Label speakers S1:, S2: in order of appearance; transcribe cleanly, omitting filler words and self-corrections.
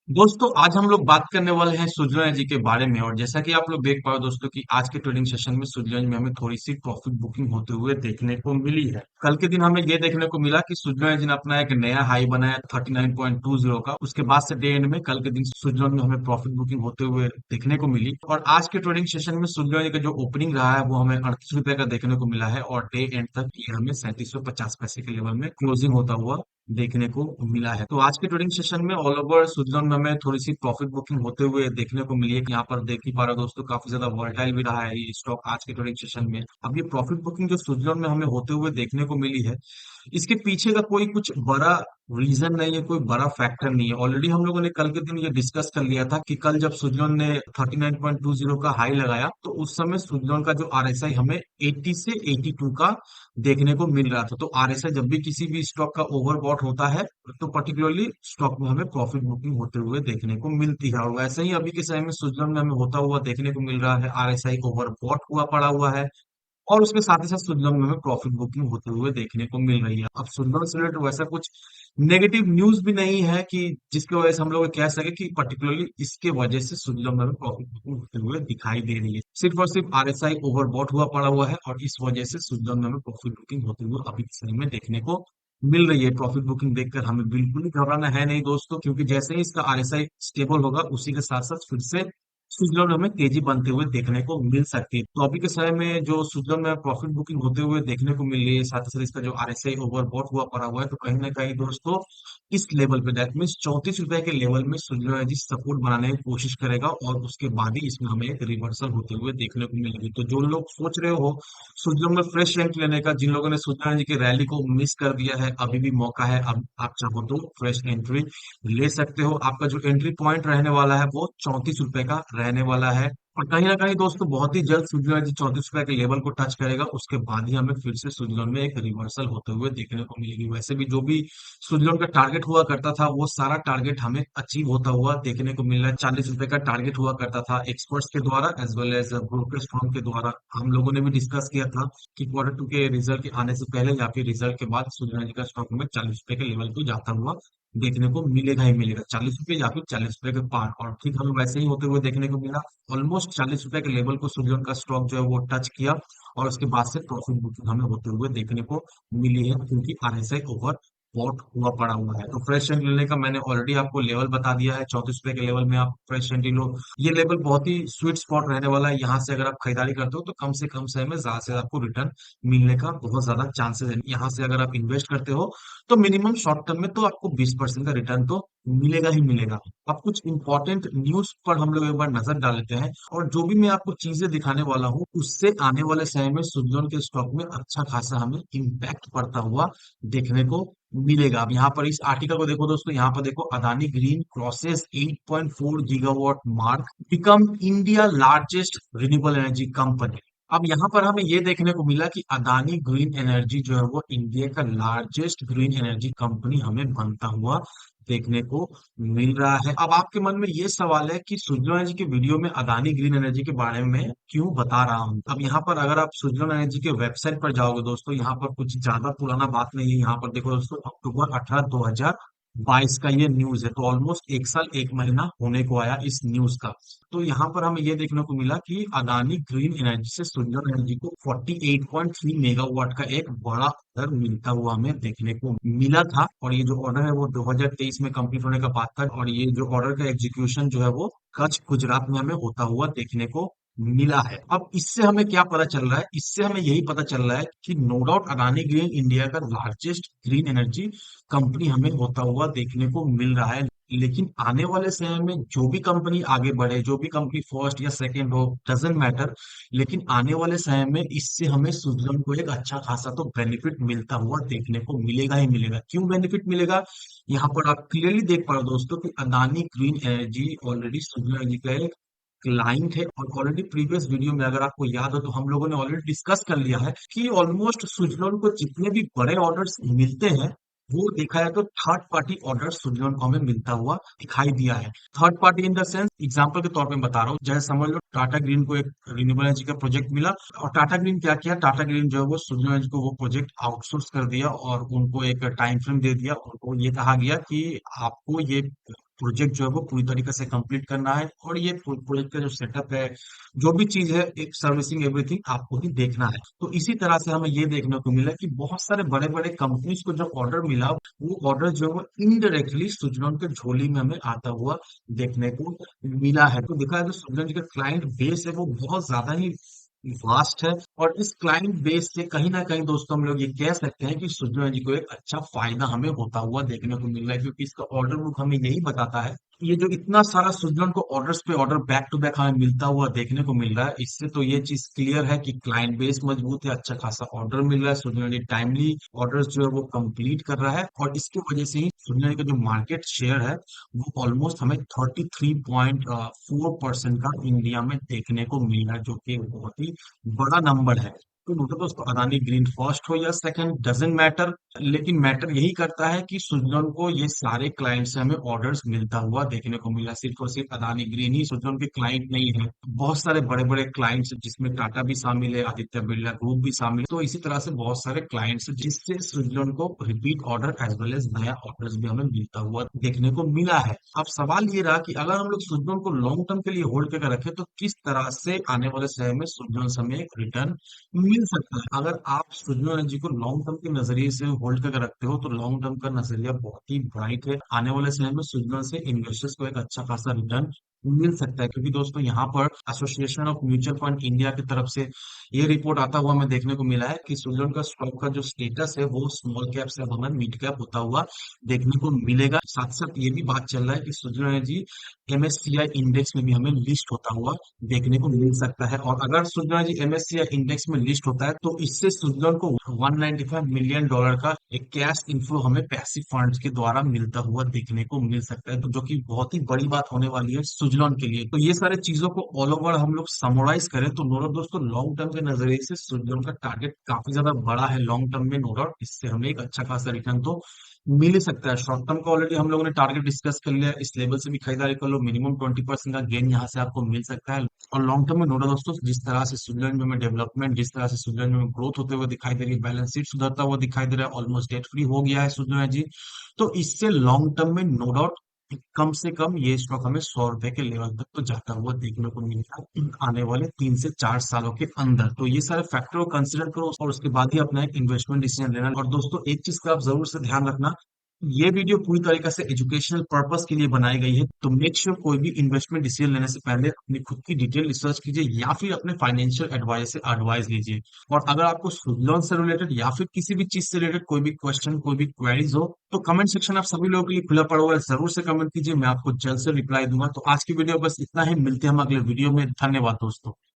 S1: दोस्तों आज हम लोग बात करने वाले हैं स्विट्जरलैंड जी के बारे में। और जैसा कि आप लोग देख पाओ दोस्तों कि आज के ट्रेडिंग सेशन में स्विट्जरलैंड में हमें थोड़ी सी प्रॉफिट बुकिंग होते हुए देखने को मिली है। कल के दिन हमें ये देखने को मिला कि स्विट्जरलैंड जी ने अपना एक नया हाई बनाया 39.20 का। उसके बाद से डे एंड में कल के दिन स्विट्जरलैंड में हमें प्रॉफिट बुकिंग होते हुए देखने को मिली। और आज के ट्रेडिंग सेशन में स्विट्जरलैंड का जो ओपनिंग रहा है वो हमें 38 रुपए का देखने को मिला है और डे एंड तक ये हमें 3750 पैसे के लेवल में क्लोजिंग होता हुआ देखने को मिला है। तो आज के ट्रेडिंग सेशन में ऑल ओवर स्विट्जरलैंड में हमें थोड़ी सी प्रॉफिट बुकिंग होते हुए देखने को मिली है कि यहाँ पर देख ही पा रहे हो दोस्तों, काफी ज्यादा वॉलेटाइल भी रहा है ये स्टॉक आज के ट्रेडिंग सेशन में। अब ये प्रॉफिट बुकिंग जो स्विट्जरलैंड में हमें होते हुए देखने को मिली है, इसके पीछे का कोई कुछ बड़ा रीजन नहीं है, कोई बड़ा फैक्टर नहीं है। ऑलरेडी हम लोगों ने कल के दिन ये डिस्कस कर लिया था कि कल जब स्विट्जरलैंड ने 39.20 का हाई लगाया तो उस समय स्विट्जरलैंड का जो आरएसआई हमें 80 से 82 का देखने को मिल रहा था। तो आरएसआई जब भी किसी भी स्टॉक का ओवरबॉट होता है तो पर्टिकुलरली स्टॉक में हमें प्रॉफिट बुकिंग होते हुए देखने को मिलती है। और वैसे ही अभी के समय में स्विट्जरलैंड में हमें होता हुआ देखने को मिल रहा है, आरएसआई ओवरबॉट हुआ पड़ा हुआ है। और उसके साथ ही साथ स्विट्जरलैंड में हमें प्रॉफिट बुकिंग होते हुए देखने को मिल रही है। अब स्विट्जरलैंड से रिलेटेड वैसा कुछ नेगेटिव न्यूज भी नहीं है कि जिसकी वजह से हम लोग कह सके कि पर्टिकुलरली इसके वजह से स्विट्जरलैंड में हमें प्रॉफिट बुकिंग होते हुए दिखाई दे रही है। सिर्फ और सिर्फ आरएसआई ओवरबॉट हुआ पड़ा हुआ है और इस वजह से स्विट्जरलैंड में हमें प्रॉफिट बुकिंग होते हुए अभी के समय में देखने को मिल रही है। प्रॉफिट बुकिंग देखकर हमें बिल्कुल ही घबराना है नहीं दोस्तों, क्योंकि जैसे ही इसका आरएसआई स्टेबल होगा उसी के साथ साथ फिर से स्विट्जरलैंड में हमें तेजी बनते हुए देखने को मिल सकती है। तो अभी के समय में जो स्विट्जरलैंड में प्रॉफिट बुकिंग होते हुए देखने को मिल रही है, साथ ही साथ इसका जो आरएसआई ओवरबॉट हुआ पड़ा हुआ है, तो कहीं ना कहीं दोस्तों इस लेवल पे दैट मीन्स 34 रुपए के लेवल में स्विट्जरलैंड जी सपोर्ट बनाने की कोशिश करेगा और उसके बाद ही इसमें हमें एक रिवर्सल होते हुए देखने को मिलेगी। तो जो लोग सोच रहे हो स्विट्जरलैंड में फ्रेश एंट्री लेने का, जिन लोगों ने स्विट्जरलैंड जी की रैली को मिस कर दिया है, अभी भी मौका है। अब आप चाहो तो फ्रेश एंट्री ले सकते हो। आपका जो एंट्री पॉइंट रहने वाला है वो 34 रुपए का रहने वाला है। और कहीं ना कहीं दोस्तों बहुत ही जल्द स्विट्जरलैंड जी 34 रुपए के लेवल को टच करेगा, उसके बाद ही हमें फिर से स्विट्जरलैंड में एक रिवर्सल होते हुए देखने को मिलेगी। वैसे भी जो भी स्विट्जरलैंड का टारगेट हुआ करता था वो सारा टारगेट हमें अचीव होता हुआ देखने को मिल रहा है। 40 रुपए का टारगेट हुआ करता था एक्सपर्ट्स के द्वारा as well as brokerage firm के द्वारा। हम लोगों ने भी डिस्कस किया था कि Q2 के रिजल्ट के आने से पहले या फिर रिजल्ट के बाद स्विट्जरलैंड जी का स्टॉक हमें 40 रुपए के लेवल को जाता हुआ देखने को मिलेगा ही मिलेगा, 40 रुपए या फिर 40 रुपए के पार। और ठीक हमें वैसे ही होते हुए देखने को मिला। ऑलमोस्ट 40 रुपए के लेवल को स्विट्जरलैंड का स्टॉक जो है वो टच किया और उसके बाद से प्रॉफिट बुकिंग हमें होते हुए देखने को मिली है, क्योंकि आरएसआई ओवर बॉट हुआ पड़ा हुआ है। तो फ्रेश एंट्री लेने का मैंने ऑलरेडी आपको लेवल बता दिया है, 34 रुपए के लेवल में आप फ्रेश एंट्री लो। ये लेवल बहुत ही स्वीट स्पॉट रहने वाला है। यहाँ से अगर आप खरीदारी करते हो तो कम से कम समय में ज्यादा से ज्यादा आपको रिटर्न मिलने का बहुत ज्यादा चांसेस है। यहाँ से अगर आप इन्वेस्ट करते हो तो मिनिमम शॉर्ट टर्म में तो आपको 20% का रिटर्न तो मिलेगा ही मिलेगा। अब कुछ इंपॉर्टेंट न्यूज पर हम लोग एक बार नजर डाल लेते हैं। और जो भी मैं आपको चीजें दिखाने वाला हूँ उससे आने वाले समय में स्विट्जरलैंड के स्टॉक में अच्छा खासा हमें इम्पैक्ट पड़ता हुआ देखने को मिलेगा। अब यहाँ पर इस आर्टिकल को देखो दोस्तों, यहाँ पर देखो Adani green crosses 8.4 gigawatt mark, become India largest renewable energy company. अब यहाँ पर हमें ये देखने को मिला कि अदानी ग्रीन एनर्जी जो है वो इंडिया का लार्जेस्ट ग्रीन एनर्जी कंपनी हमें बनता हुआ देखने को मिल रहा है। अब आपके मन में ये सवाल है कि स्विट्जरलैंड एनर्जी की वीडियो में अदानी ग्रीन एनर्जी के बारे में क्यों बता रहा हूँ। अब यहाँ पर अगर आप स्विट्जरलैंड एनर्जी के वेबसाइट पर जाओगे दोस्तों, यहाँ पर कुछ ज्यादा पुराना बात नहीं है। यहाँ पर देखो दोस्तों, अक्टूबर 18 2022 का ये न्यूज है। तो ऑलमोस्ट एक साल एक महीना होने को आया इस न्यूज का। तो यहाँ पर हमें ये देखने को मिला कि अदानी ग्रीन एनर्जी से स्विट्जरलैंड एनर्जी को 48.3 मेगावाट का एक बड़ा ऑर्डर मिलता हुआ हमें देखने को मिला था। और ये जो ऑर्डर है वो 2023 में कंप्लीट होने का बात था। और ये जो ऑर्डर का एग्जीक्यूशन जो है वो कच्छ गुजरात में हमें होता हुआ देखने को मिला है। अब इससे हमें क्या पता चल रहा है, इससे हमें यही पता चल रहा है कि no doubt Adani green India का लार्जेस्ट ग्रीन एनर्जी कंपनी हमें होता हुआ देखने को मिल रहा है। लेकिन आने वाले समय में जो भी कंपनी आगे बढ़े, जो भी कंपनी फर्स्ट या सेकंड हो, डजेंट मैटर, लेकिन आने वाले समय में इससे हमें स्विट्जरलैंड को एक अच्छा खासा तो बेनिफिट मिलता हुआ देखने को मिलेगा ही मिलेगा। क्यों बेनिफिट मिलेगा, यहाँ पर आप क्लियरली देख पा रहे हो दोस्तों कि Adani green energy already Switzerland energy का एक क्लाइंट है। और ऑलरेडी प्रीवियस वीडियो में अगर आपको याद हो तो हम लोगों ने ऑलरेडी डिस्कस कर लिया है कि ऑलमोस्ट स्विट्जरलैंड को जितने भी बड़े ऑर्डर्स मिलते हैं वो देखा जाए तो थर्ड पार्टी ऑर्डर स्विट्जरलैंड को हमें मिलता हुआ दिखाई दिया है। Third party in the sense, example के तौर पे मैं बता रहा हूँ, जैसे समझ लो टाटा ग्रीन को एक रिन्यूएबल एनर्जी का प्रोजेक्ट मिला और टाटा ग्रीन क्या किया, टाटा ग्रीन जो है वो स्विट्जरलैंड एनर्जी को वो प्रोजेक्ट आउटसोर्स कर दिया और उनको एक टाइम फ्रेम दे दिया। उनको ये कहा गया कि आपको ये प्रोजेक्ट जो है वो पूरी तरीके से कंप्लीट करना है, और ये प्रोजेक्ट का जो सेटअप है, जो भी चीज है, एक सर्विसिंग एवरीथिंग आपको ही देखना है। तो इसी तरह से हमें ये देखने को मिला कि बहुत सारे बड़े बड़े कंपनीज को जो ऑर्डर मिला, वो ऑर्डर जो है वो इनडायरेक्टली सुजलॉन के झोली में हमें आता हुआ देखने को मिला है। तो देखा है, जो सुजलॉन जी का क्लाइंट बेस है वो बहुत ज्यादा ही वास्ट है, और इस क्लाइंट बेस से कहीं ना कहीं दोस्तों हम लोग ये कह सकते हैं कि सुजलॉन जी को एक अच्छा फायदा हमें होता हुआ देखने को मिल रहा है, क्योंकि इसका ऑर्डर बुक हमें यही बताता है कि ये जो इतना सारा सुजलॉन को ऑर्डर्स पे ऑर्डर बैक टू बैक हमें मिलता हुआ देखने को मिल रहा है, इससे तो ये चीज क्लियर है कि क्लाइंट बेस मजबूत है, अच्छा खासा ऑर्डर मिल रहा है, सुजलॉन जी टाइमली ऑर्डर्स जो है वो कंप्लीट कर रहा है, और इसकी वजह से ही सुजलॉन जी का जो मार्केट शेयर है वो ऑलमोस्ट हमें 33.4% का इंडिया में देखने को मिल रहा है, जो कि बहुत ही बड़ा नंबर है। तो मतलब दोस्तों, अदानी ग्रीन फर्स्ट हो या सेकंड डजेंट मैटर, लेकिन मैटर यही करता है कि सुजलॉन को ये सारे क्लाइंट से हमें ऑर्डर्स मिलता हुआ देखने को मिला। सिर्फ और सिर्फ अदानी ग्रीन ही सुजलॉन के क्लाइंट नहीं है, बहुत सारे बड़े बड़े क्लाइंट्स जिसमें टाटा भी शामिल है, आदित्य बिरला ग्रुप भी शामिल है, तो इसी तरह से बहुत सारे क्लाइंट्स जिससे सुजलॉन को repeat order as well as नया ऑर्डर्स भी हमें मिलता हुआ देखने को मिला है। अब सवाल ये रहा कि अगर हम लोग सुजलॉन को लॉन्ग टर्म के लिए होल्ड करके रखें, तो किस तरह से आने वाले समय में सुजलॉन से हमें एक रिटर्न मिल सकता है। अगर आप सुजनू एनर्जी को लॉन्ग टर्म के नजरिए से होल्ड करके रखते हो, तो लॉन्ग टर्म का नजरिया बहुत ही ब्राइट है। आने वाले समय में सुजनू से इन्वेस्टर्स को एक अच्छा खासा रिटर्न मिल सकता है, क्योंकि दोस्तों यहाँ पर association of mutual fund India की तरफ से ये रिपोर्ट आता हुआ हमें देखने को मिला है कि सुजन का स्टॉक का जो स्टेटस है वो स्मॉल कैप से अब हमें मिड कैप होता हुआ देखने को मिलेगा। साथ साथ ये भी बात चल रहा है कि सुजन एनर्जी एमएससीआई इंडेक्स में भी हमें लिस्ट होता हुआ देखने को मिल सकता है, और अगर सुजलॉन जी एमएससीआई इंडेक्स में लिस्ट होता है, तो इससे सुजलॉन को $195 मिलियन का एक कैश इनफ्लो हमें पैसिव फंड्स के द्वारा मिलता हुआ देखने को मिल सकता है, तो जो कि बहुत ही बड़ी बात होने वाली है सुजलॉन के लिए। तो ये सारे चीजों को ऑल ओवर हम लोग समराइज करें, तो नो डाउट दोस्तों, लॉन्ग टर्म के नजरिए से सुजलॉन का टारगेट काफी ज्यादा बड़ा है लॉन्ग टर्म में, नो डाउट इससे हमें एक अच्छा खासा रिटर्न तो मिल ही सकता है। शॉर्ट टर्म का ऑलरेडी हम लोगों ने टारगेट डिस्कस कर लिया, इस लेवल से भी खरीदारी कर लो, मिनिमम 20% का गेन यहाँ से आपको मिल सकता है। और लॉन्ग टर्म में नोडा दोस्तों, जिस तरह से स्विट्जरलैंड में डेवलपमेंट, जिस तरह से स्विट्जरलैंड में ग्रोथ होते हुए दिखाई दे रही है, बैलेंस शीट सुधरता हुआ दिखाई दे रहा है, ऑलमोस्ट डेट फ्री हो गया है स्विट्जरलैंड जी, तो इससे लॉन्ग टर्म में नो डाउट कम से कम ये स्टॉक हमें 100 रुपए के लेवल तक तो जाता हुआ देखने को मिलेगा आने वाले 3 से 4 सालों के अंदर। तो ये सारे फैक्टर को कंसिडर करो और उसके बाद ही अपना एक इन्वेस्टमेंट डिसीजन लेना। और दोस्तों, एक चीज का आप जरूर से ध्यान रखना, ये वीडियो पूरी तरीके से एजुकेशनल पर्पस के लिए बनाई गई है, तो मेक श्योर कोई भी इन्वेस्टमेंट डिसीजन लेने से पहले अपनी खुद की डिटेल रिसर्च कीजिए, या फिर अपने फाइनेंशियल एडवाइस से एडवाइस लीजिए। और अगर आपको लोन से रिलेटेड या फिर किसी भी चीज से रिलेटेड कोई भी क्वेश्चन, कोई भी क्वेरीज हो, तो कमेंट सेक्शन आप सभी लोगों के लिए खुला पड़ा हुआ है, जरूर से कमेंट कीजिए, मैं आपको जल्द से रिप्लाई दूंगा। तो आज की वीडियो बस इतना ही, मिलते हैं हम अगले वीडियो में। धन्यवाद दोस्तों।